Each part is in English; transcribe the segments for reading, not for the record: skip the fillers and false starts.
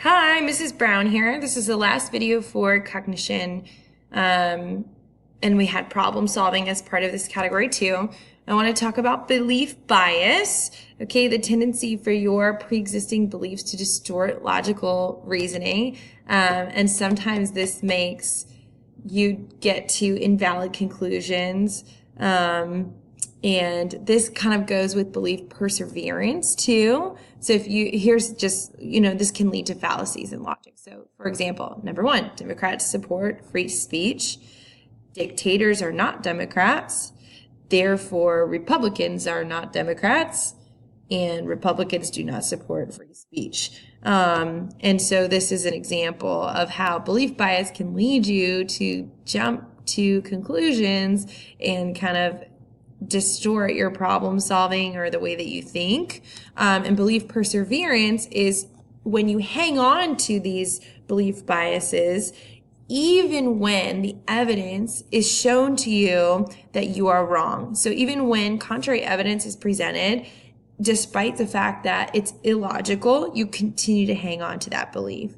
Hi, Mrs. Brown here. This is the last video for Cognition, and we had problem solving as part of this category too. I want to talk about belief bias, okay, the tendency for your pre-existing beliefs to distort logical reasoning, and sometimes this makes you get to invalid conclusions, and this kind of goes with belief perseverance too. So here's just, this can lead to fallacies in logic. So for example, number one, Democrats support free speech. Dictators are not Democrats. Therefore, Republicans are not Democrats, and Republicans do not support free speech. And so this is an example of how belief bias can lead you to jump to conclusions and kind of distort your problem solving or the way that you think. And belief perseverance is when you hang on to these belief biases, even when the evidence is shown to you that you are wrong. So even when contrary evidence is presented, despite the fact that it's illogical, you continue to hang on to that belief.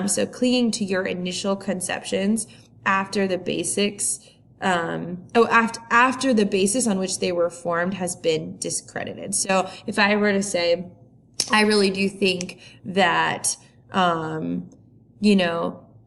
So clinging to your initial conceptions after the basics after the basis on which they were formed has been discredited. So if I were to say, I really do think that,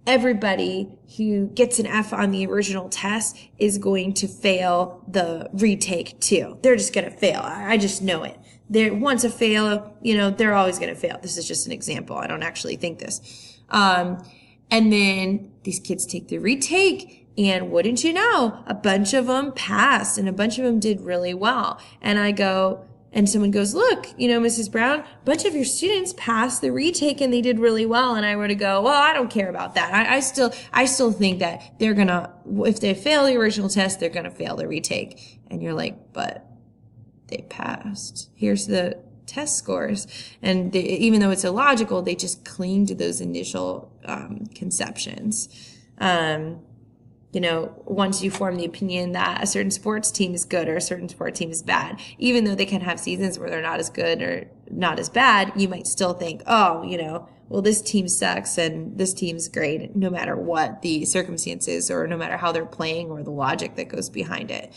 everybody who gets an F on the original test is going to fail the retake too. They're just going to fail. I just know it. They're once a fail, they're always going to fail. This is just an example. I don't actually think this. And then these kids take the retake. And wouldn't you know, a bunch of them passed and a bunch of them did really well. And I go, and someone goes, look, Mrs. Brown, a bunch of your students passed the retake and they did really well. And I were to go, well, I don't care about that. I still think that they're gonna, if they fail the original test, they're gonna fail the retake. And you're like, but they passed. Here's the test scores. And even though it's illogical, they just cling to those initial conceptions. Once you form the opinion that a certain sports team is good or a certain sport team is bad, even though they can have seasons where they're not as good or not as bad, you might still think, well, this team sucks and this team's great, no matter what the circumstances or no matter how they're playing or the logic that goes behind it.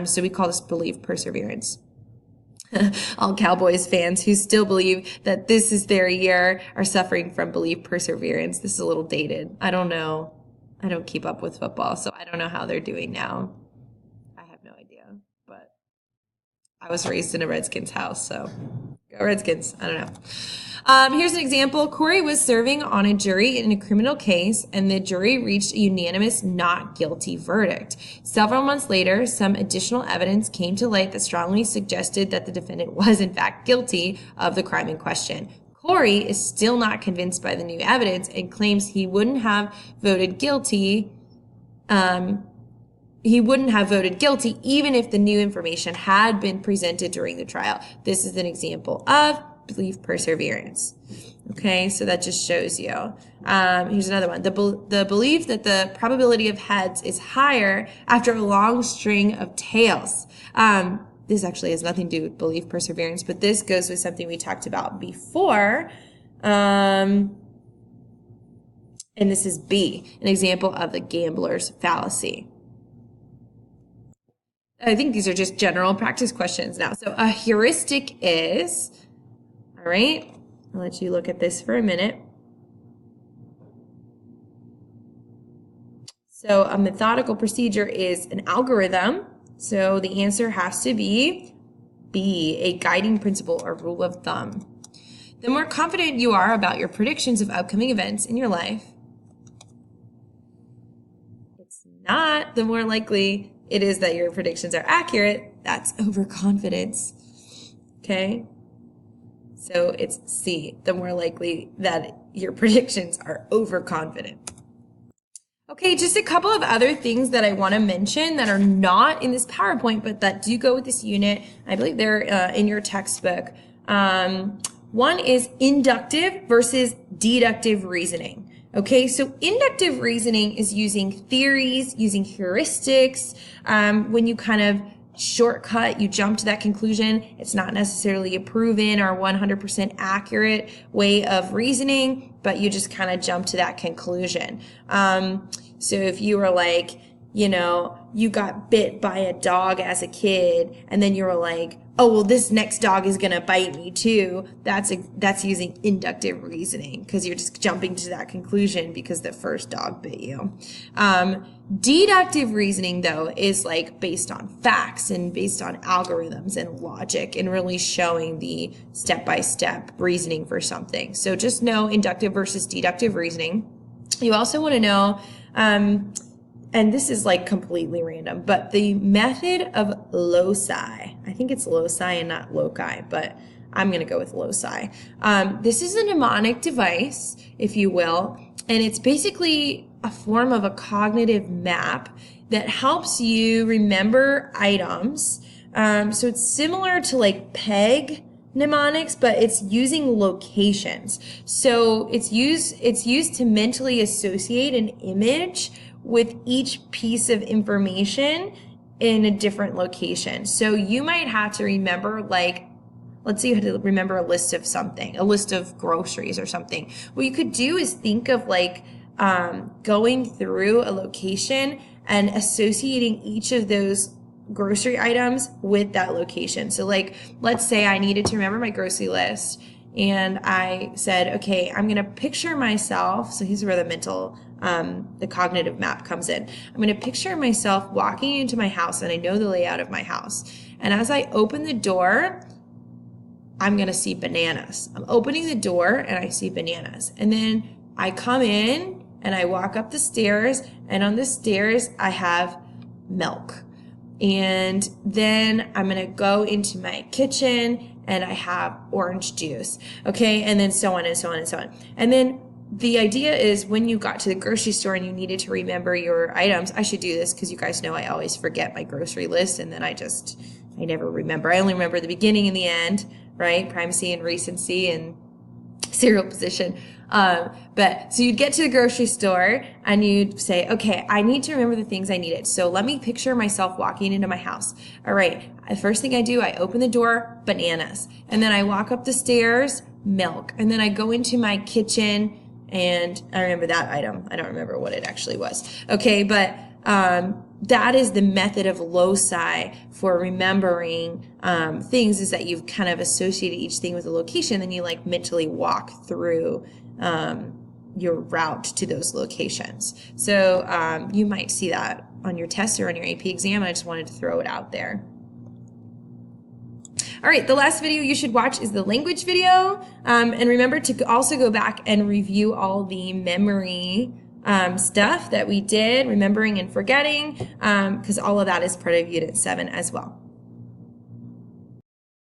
So we call this belief perseverance. All Cowboys fans who still believe that this is their year are suffering from belief perseverance. This is a little dated. I don't know. I don't keep up with football, so I don't know how they're doing now. I have no idea, but I was raised in a Redskins house, so go Redskins. I don't know. Here's an example. Corey was serving on a jury in a criminal case, and the jury reached a unanimous not guilty verdict. Several months later, some additional evidence came to light that strongly suggested that the defendant was in fact guilty of the crime in question. Corey is still not convinced by the new evidence and claims he wouldn't have voted guilty. He wouldn't have voted guilty even if the new information had been presented during the trial. This is an example of belief perseverance. Okay, so that just shows you. Here's another one. The belief that the probability of heads is higher after a long string of tails. This actually has nothing to do with belief perseverance, but this goes with something we talked about before. And this is B, an example of the gambler's fallacy. I think these are just general practice questions now. So a heuristic is, all right, I'll let you look at this for a minute. So a methodical procedure is an algorithm. So the answer has to be B, a guiding principle or rule of thumb. The more confident you are about your predictions of upcoming events in your life, it's not the more likely it is that your predictions are accurate. That's overconfidence. Okay? So it's C, the more likely that your predictions are overconfident. Okay, just a couple of other things that I want to mention that are not in this PowerPoint, but that do go with this unit. I believe they're in your textbook. One is inductive versus deductive reasoning. Okay, so inductive reasoning is using theories, using heuristics, when you kind of shortcut. You jump to that conclusion. It's not necessarily a proven or 100% accurate way of reasoning, but you just kind of jump to that conclusion. So if you were like, you know, you got bit by a dog as a kid, and then you were like, oh, well, this next dog is going to bite me too. That's using inductive reasoning, because you're just jumping to that conclusion because the first dog bit you. Deductive reasoning, though, is like based on facts and based on algorithms and logic and really showing the step-by-step reasoning for something. So just know inductive versus deductive reasoning. You also want to know, and this is like completely random, but the method of loci. I think it's loci and not loci, but I'm going to go with loci. This is a mnemonic device, if you will, and it's basically a form of a cognitive map that helps you remember items. So it's similar to like PEG mnemonics, but it's using locations. So it's used to mentally associate an image with each piece of information in a different location. So you might have to remember, like, let's say you had to remember a list of something, a list of groceries or something. What you could do is think of like going through a location and associating each of those grocery items with that location. So like, let's say I needed to remember my grocery list, and I said, okay, I'm going to picture myself. So here's where the cognitive map comes in. I'm going to picture myself walking into my house, and I know the layout of my house. And as I open the door, I'm going to see bananas. I'm opening the door and I see bananas. And then I come in and I walk up the stairs, and on the stairs I have milk. And then I'm going to go into my kitchen and I have orange juice. Okay. And then so on and so on and so on. And then the idea is when you got to the grocery store and you needed to remember your items, I should do this because you guys know I always forget my grocery list, and then I never remember. I only remember the beginning and the end, right? Primacy and recency and serial position. But so you'd get to the grocery store and you'd say, okay, I need to remember the things I needed. So let me picture myself walking into my house. All right. The first thing I do, I open the door, bananas. And then I walk up the stairs, milk. And then I go into my kitchen and I remember that item. I don't remember what it actually was. Okay. But, that is the method of loci for remembering things, is that you've kind of associated each thing with a location, then you like mentally walk through your route to those locations. So you might see that on your test or on your AP exam, and I just wanted to throw it out there. All right, the last video you should watch is the language video, and remember to also go back and review all the memory stuff that we did, remembering and forgetting, because all of that is part of Unit 7 as well.